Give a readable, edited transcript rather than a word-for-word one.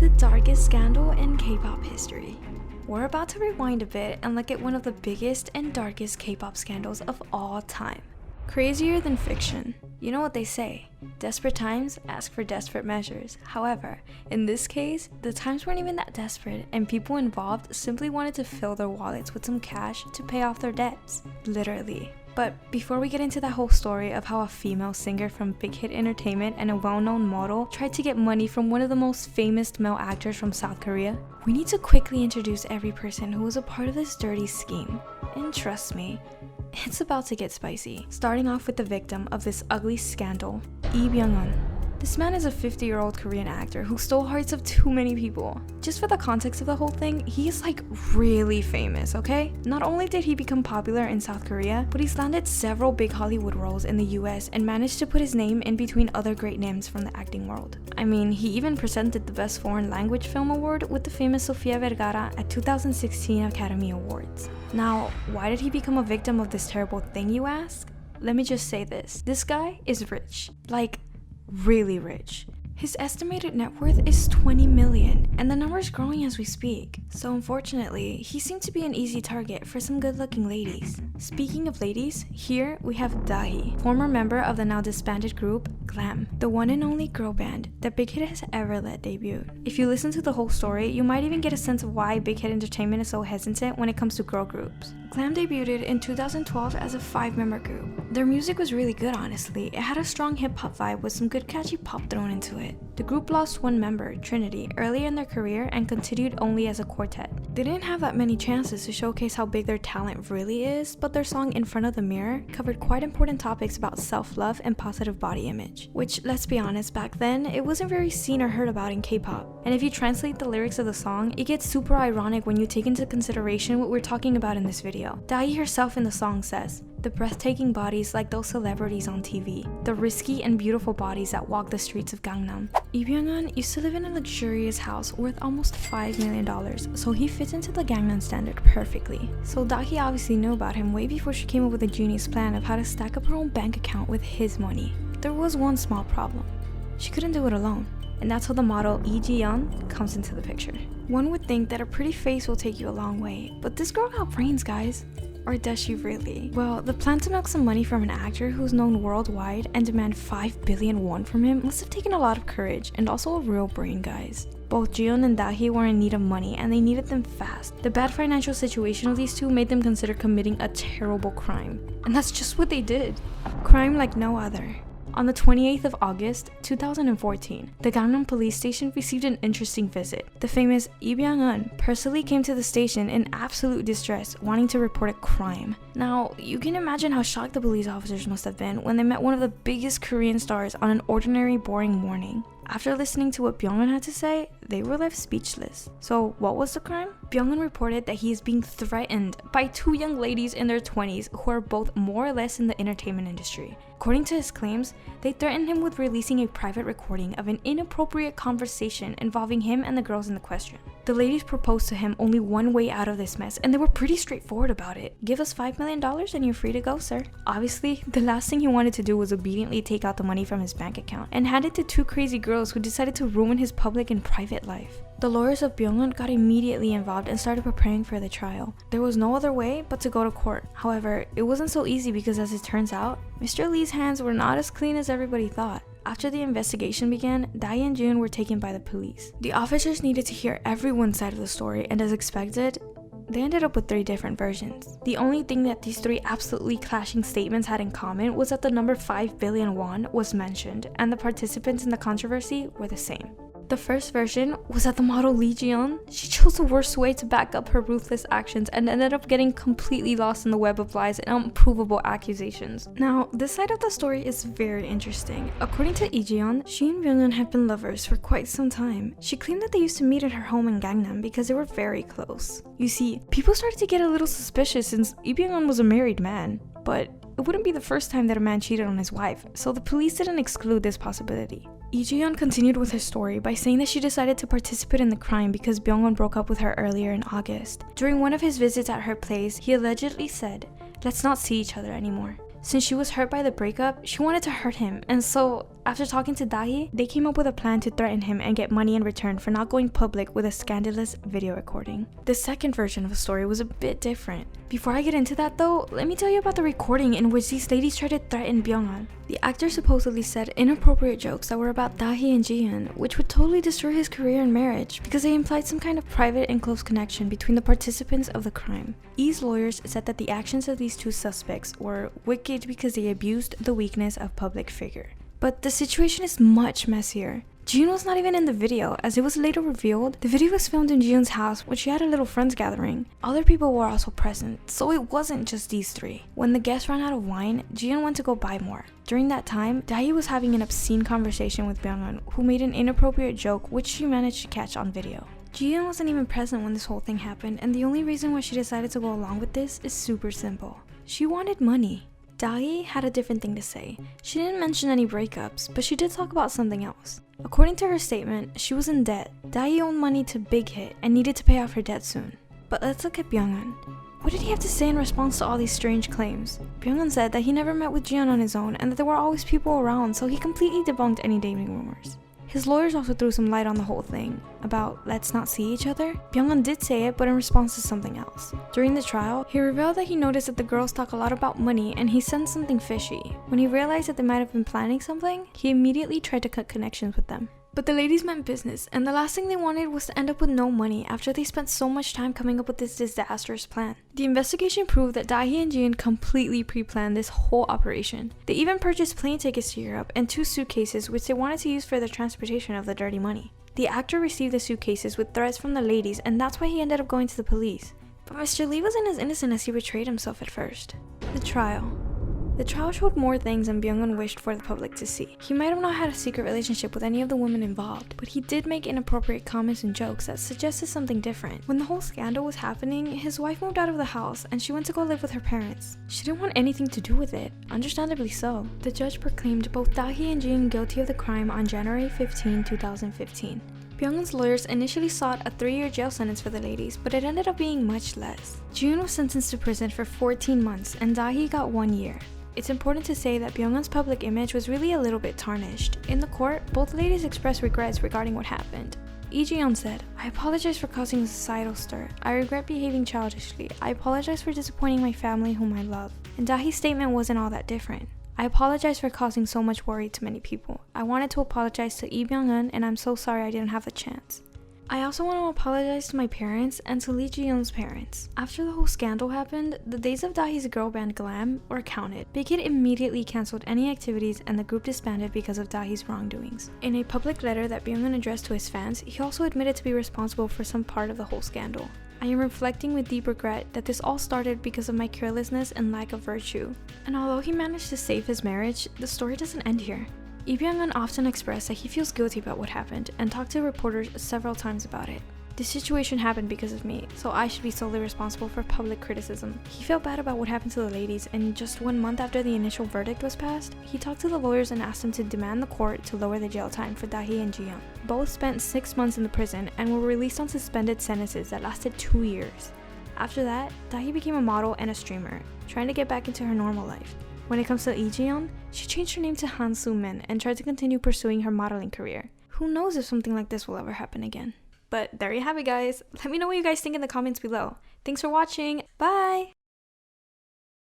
The darkest scandal in K-pop history. We're about to rewind a bit and look at one of the biggest and darkest K-pop scandals of all time. Crazier than fiction. You know what they say, desperate times ask for desperate measures. However, in this case, the times weren't even that desperate and people involved simply wanted to fill their wallets with some cash to pay off their debts. Literally. But before we get into that whole story of how a female singer from Big Hit Entertainment and a well-known model tried to get money from one of the most famous male actors from South Korea, we need to quickly introduce every person who was a part of this dirty scheme. And trust me, it's about to get spicy. Starting off with the victim of this ugly scandal, byung-hun. This man is a 50-year-old Korean actor who stole hearts of too many people. Just for the context of the whole thing, he is like really famous, okay? Not only did he become popular in South Korea, but he's landed several big Hollywood roles in the US and managed to put his name in between other great names from the acting world. I mean, he even presented the Best Foreign Language Film Award with the famous Sofia Vergara at 2016 Academy Awards. Now, why did he become a victim of this terrible thing, you ask? Let me just say this. This guy is rich. Like, really rich. His estimated net worth is 20 million, and the number is growing as we speak. So unfortunately, he seemed to be an easy target for some good-looking ladies. Speaking of ladies, here we have Dahi, former member of the now disbanded group Glam, the one and only girl band that Big Hit has ever let debut. If you listen to the whole story, you might even get a sense of why Big Hit Entertainment is so hesitant when it comes to girl groups. Glam debuted in 2012 as a 5-member group. Their music was really good, honestly. It had a strong hip-hop vibe with some good catchy pop thrown into it. The group lost one member, Trinity, early in their career and continued only as a quartet. They didn't have that many chances to showcase how big their talent really is, but their song In Front of the Mirror covered quite important topics about self-love and positive body image, which, let's be honest, back then, it wasn't very seen or heard about in K-pop. And if you translate the lyrics of the song, it gets super ironic when you take into consideration what we're talking about in this video. Dahi herself in the song says, "The breathtaking bodies like those celebrities on TV. The risky and beautiful bodies that walk the streets of Gangnam." Byung-hun used to live in a luxurious house worth almost $5 million, so he fits into the Gangnam standard perfectly. So Dahi obviously knew about him way before she came up with a genius plan of how to stack up her own bank account with his money. There was one small problem. She couldn't do it alone. And that's how the model Lee Ji-yeon comes into the picture. One would think that a pretty face will take you a long way, but this girl got brains, guys. Or does she really? Well, the plan to milk some money from an actor who's known worldwide and demand 5 billion won from him must have taken a lot of courage and also a real brain, guys. Both Ji-yeon and Dahi were in need of money and they needed them fast. The bad financial situation of these two made them consider committing a terrible crime. And that's just what they did. Crime like no other. On the 28th of August, 2014, the Gangnam police station received an interesting visit. The famous Lee Byung-hun personally came to the station in absolute distress, wanting to report a crime. Now, you can imagine how shocked the police officers must have been when they met one of the biggest Korean stars on an ordinary, boring morning. After listening to what Byung-hun had to say, they were left speechless. So what was the crime? Byung-hun reported that he is being threatened by 2 young ladies in their 20s who are both more or less in the entertainment industry. According to his claims, they threatened him with releasing a private recording of an inappropriate conversation involving him and the girls in the question. The ladies proposed to him only one way out of this mess, and they were pretty straightforward about it. "Give us $5 million and you're free to go, sir." Obviously, the last thing he wanted to do was obediently take out the money from his bank account and hand it to 2 crazy girls who decided to ruin his public and private life. The lawyers of Byung-hun got immediately involved and started preparing for the trial. There was no other way but to go to court. However, it wasn't so easy because, as it turns out, Mr. Lee's hands were not as clean as everybody thought. After the investigation began, Dahi and Jun were taken by the police. The officers needed to hear everyone's side of the story, and as expected, they ended up with 3 different versions. The only thing that these 3 absolutely clashing statements had in common was that the number 5 billion won was mentioned, and the participants in the controversy were the same. The first version was that the model Lee Ji-yeon, she chose the worst way to back up her ruthless actions and ended up getting completely lost in the web of lies and unprovable accusations. Now, this side of the story is very interesting. According to Lee Ji-yeon, she and Byung-hun had been lovers for quite some time. She claimed that they used to meet at her home in Gangnam because they were very close. You see, people started to get a little suspicious since Lee Byung-hun was a married man, but it wouldn't be the first time that a man cheated on his wife, so the police didn't exclude this possibility. Lee Ji-yeon continued with her story by saying that she decided to participate in the crime because Byung-hun broke up with her earlier in August. During one of his visits at her place, he allegedly said, "Let's not see each other anymore." Since she was hurt by the breakup, she wanted to hurt him, and so After talking to Dahi, they came up with a plan to threaten him and get money in return for not going public with a scandalous video recording. The second version of the story was a bit different. Before I get into that though, let me tell you about the recording in which these ladies tried to threaten Byung-hun. The actor supposedly said inappropriate jokes that were about Dahi and Jihyun, which would totally destroy his career and marriage because they implied some kind of private and close connection between the participants of the crime. E's lawyers said that the actions of these two suspects were wicked because they abused the weakness of public figure. But the situation is much messier. Jihyun was not even in the video, as it was later revealed. The video was filmed in Jihyun's house when she had a little friends gathering. Other people were also present, so it wasn't just these three. When the guests ran out of wine, Jihyun went to go buy more. During that time, Dahi was having an obscene conversation with Byung-hun, who made an inappropriate joke which she managed to catch on video. Jihyun wasn't even present when this whole thing happened, and the only reason why she decided to go along with this is super simple. She wanted money. Dahi had a different thing to say. She didn't mention any breakups, but she did talk about something else. According to her statement, she was in debt. Dahi owed money to Big Hit and needed to pay off her debt soon. But let's look at Byung-hun. What did he have to say in response to all these strange claims? Byung-hun said that he never met with Jihyun on his own and that there were always people around, so he completely debunked any dating rumors. His lawyers also threw some light on the whole thing, about let's not see each other. Byung-hun did say it, but in response to something else. During the trial, he revealed that he noticed that the girls talk a lot about money and he sensed something fishy. When he realized that they might have been planning something, he immediately tried to cut connections with them. But the ladies meant business, and the last thing they wanted was to end up with no money after they spent so much time coming up with this disastrous plan. The investigation proved that Dahi and Jihyun completely pre-planned this whole operation. They even purchased plane tickets to Europe and 2 suitcases which they wanted to use for the transportation of the dirty money. The actor received the suitcases with threats from the ladies, and that's why he ended up going to the police. But Mr. Lee wasn't as innocent as he betrayed himself at first. The trial. The trial showed more things than Byung-hun wished for the public to see. He might have not had a secret relationship with any of the women involved, but he did make inappropriate comments and jokes that suggested something different. When the whole scandal was happening, his wife moved out of the house and she went to go live with her parents. She didn't want anything to do with it, understandably so. The judge proclaimed both Dahi and Jihyun guilty of the crime on January 15, 2015. Byung-hun's lawyers initially sought a 3-year jail sentence for the ladies, but it ended up being much less. Jihyun was sentenced to prison for 14 months and Dahi got 1 year. It's important to say that Byung-hun's public image was really a little bit tarnished. In the court, both ladies expressed regrets regarding what happened. Lee Ji-yeon said, "I apologize for causing a societal stir. I regret behaving childishly. I apologize for disappointing my family whom I love." And Dahi's statement wasn't all that different. "I apologize for causing so much worry to many people. I wanted to apologize to Lee Byung-hun and I'm so sorry I didn't have the chance. I also want to apologize to my parents and to Lee Ji-yeon's parents." After the whole scandal happened, the days of Dahi's girl band Glam were counted. Big Hit immediately cancelled any activities and the group disbanded because of Dahi's wrongdoings. In a public letter that Byung-hun addressed to his fans, he also admitted to be responsible for some part of the whole scandal. "I am reflecting with deep regret that this all started because of my carelessness and lack of virtue." And although he managed to save his marriage, the story doesn't end here. Lee Byung-hun often expressed that he feels guilty about what happened and talked to reporters several times about it. "This situation happened because of me, so I should be solely responsible for public criticism." He felt bad about what happened to the ladies, and just 1 month after the initial verdict was passed, he talked to the lawyers and asked them to demand the court to lower the jail time for Dahi and Jihyun. Both spent 6 months in the prison and were released on suspended sentences that lasted 2 years. After that, Dahi became a model and a streamer, trying to get back into her normal life. When it comes to Lee Ji-yeon, she changed her name to Han Soo-min and tried to continue pursuing her modeling career. Who knows if something like this will ever happen again. But there you have it, guys. Let me know what you guys think in the comments below. Thanks for watching. Bye!